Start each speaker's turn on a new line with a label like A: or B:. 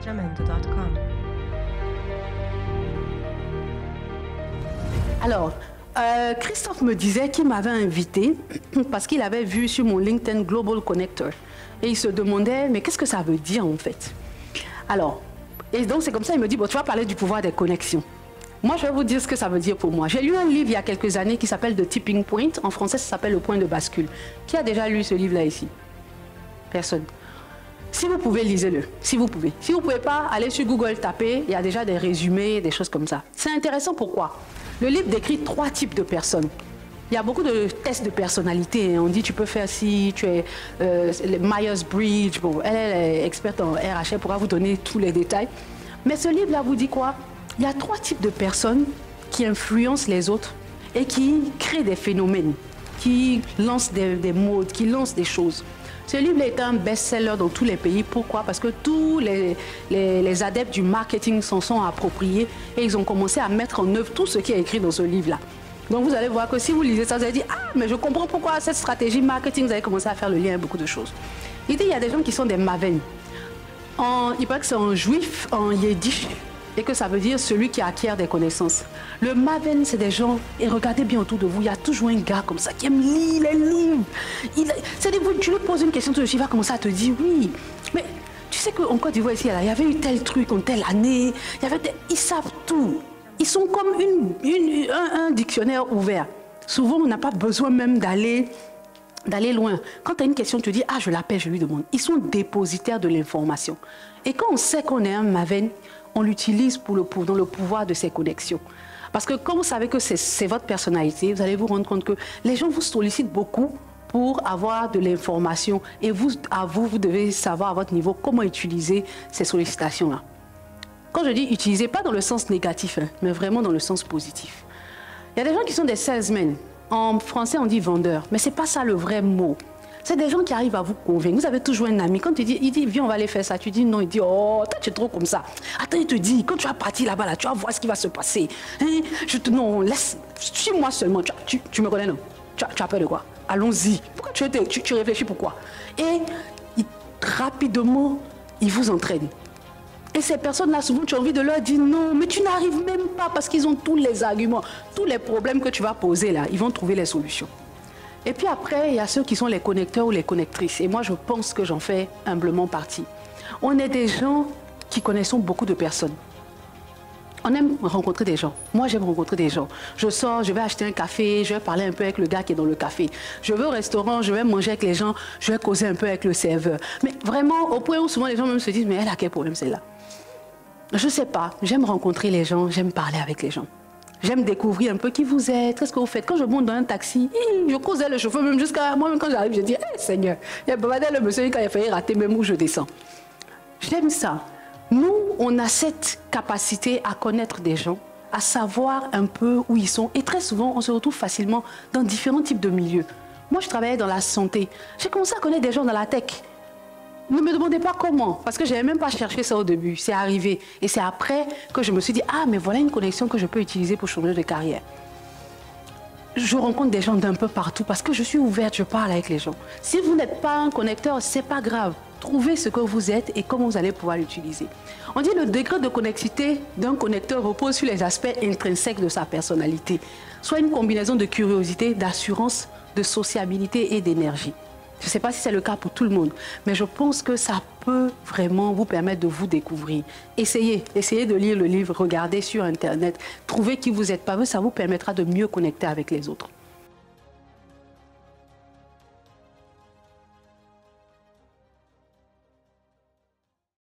A: jamendo.com.
B: Alors, Christophe me disait qu'il m'avait invité parce qu'il avait vu sur mon LinkedIn Global Connector. Et il se demandait, mais qu'est-ce que ça veut dire en fait? Alors, et donc c'est comme ça, il me dit, bon, tu vas parler du pouvoir des connexions. Moi, je vais vous dire ce que ça veut dire pour moi. J'ai lu un livre il y a quelques années qui s'appelle The Tipping Point. En français, ça s'appelle Le Point de bascule. Qui a déjà lu ce livre-là ici? Personne. Si vous pouvez, lisez-le. Si vous pouvez. Si vous ne pouvez pas, allez sur Google, taper. Il y a déjà des résumés, des choses comme ça. C'est intéressant, pourquoi? Le livre décrit 3 types de personnes. Il y a beaucoup de tests de personnalité. On dit tu peux faire si tu es Myers-Briggs. Bon, elle est experte en RH, elle pourra vous donner tous les détails. Mais ce livre-là vous dit quoi? Il y a 3 types de personnes qui influencent les autres et qui créent des phénomènes, qui lancent des modes, qui lancent des choses. Ce livre est un best-seller dans tous les pays. Pourquoi? Parce que tous les adeptes du marketing s'en sont appropriés et ils ont commencé à mettre en œuvre tout ce qui est écrit dans ce livre-là. Donc vous allez voir que si vous lisez ça, vous allez dire « Ah, mais je comprends pourquoi cette stratégie marketing, vous allez commencer à faire le lien avec beaucoup de choses. » Il dit il y a des gens qui sont des maven. Il paraît que c'est en juif, en yiddish, et que ça veut dire celui qui acquiert des connaissances. Le maven, c'est des gens, et regardez bien autour de vous, il y a toujours un gars comme ça qui aime lire les livres. C'est-à-dire, tu lui poses une question, il va commencer à te dire oui, mais tu sais qu'en Côte d'Ivoire ici, il y avait eu tel truc en telle année, ils savent tout. Ils sont comme un dictionnaire ouvert. Souvent, on n'a pas besoin même d'aller loin. Quand tu as une question, tu dis, ah, je l'appelle, je lui demande. Ils sont dépositaires de l'information. Et quand on sait qu'on est un maven, on l'utilise dans le pouvoir de ses connexions. Parce que quand vous savez que c'est votre personnalité, vous allez vous rendre compte que les gens vous sollicitent beaucoup pour avoir de l'information. Et vous devez savoir à votre niveau comment utiliser ces sollicitations-là. Quand je dis utiliser, pas dans le sens négatif, mais vraiment dans le sens positif. Il y a des gens qui sont des salesmen. En français, on dit vendeurs. Mais ce n'est pas ça le vrai mot. C'est des gens qui arrivent à vous convaincre. Vous avez toujours un ami. Quand il dit, viens, on va aller faire ça. Tu dis non. Il dit, oh, toi, tu es trop comme ça. Attends, il te dit, quand tu vas partir là-bas, là, tu vas voir ce qui va se passer. Hein? Non, laisse, suis-moi seulement. Tu me connais, non? Tu as peur de quoi? Allons-y. Pourquoi tu réfléchis, pourquoi? Et rapidement, il vous entraîne. Et ces personnes-là, souvent, tu as envie de leur dire non, mais tu n'arrives même pas parce qu'ils ont tous les arguments, tous les problèmes que tu vas poser là, ils vont trouver les solutions. Et puis après, il y a ceux qui sont les connecteurs ou les connectrices. Et moi, je pense que j'en fais humblement partie. On est des gens qui connaissons beaucoup de personnes. On aime rencontrer des gens. Moi, j'aime rencontrer des gens. Je sors, je vais acheter un café, je vais parler un peu avec le gars qui est dans le café. Je vais au restaurant, je vais manger avec les gens, je vais causer un peu avec le serveur. Mais vraiment, au point où souvent les gens même se disent, mais elle a quel problème celle-là? Je ne sais pas, j'aime rencontrer les gens, j'aime parler avec les gens. J'aime découvrir un peu qui vous êtes, qu'est-ce que vous faites. Quand je monte dans un taxi, je causais le chauffeur, même jusqu'à moi-même quand j'arrive, je dis, hey, Seigneur, il y a le monsieur qui a failli rater même où je descends. J'aime ça. Nous, on a cette capacité à connaître des gens, à savoir un peu où ils sont. Et très souvent, on se retrouve facilement dans différents types de milieux. Moi, je travaillais dans la santé. J'ai commencé à connaître des gens dans la tech. Ne me demandez pas comment, parce que je n'avais même pas cherché ça au début. C'est arrivé. Et c'est après que je me suis dit, ah, mais voilà une connexion que je peux utiliser pour changer de carrière. Je rencontre des gens d'un peu partout parce que je suis ouverte, je parle avec les gens. Si vous n'êtes pas un connecteur, ce n'est pas grave. Trouvez ce que vous êtes et comment vous allez pouvoir l'utiliser. On dit que le degré de connectivité d'un connecteur repose sur les aspects intrinsèques de sa personnalité, soit une combinaison de curiosité, d'assurance, de sociabilité et d'énergie. Je ne sais pas si c'est le cas pour tout le monde, mais je pense que ça peut vraiment vous permettre de vous découvrir. Essayez de lire le livre, regardez sur Internet, trouvez qui vous êtes, ça vous permettra de mieux connecter avec les autres.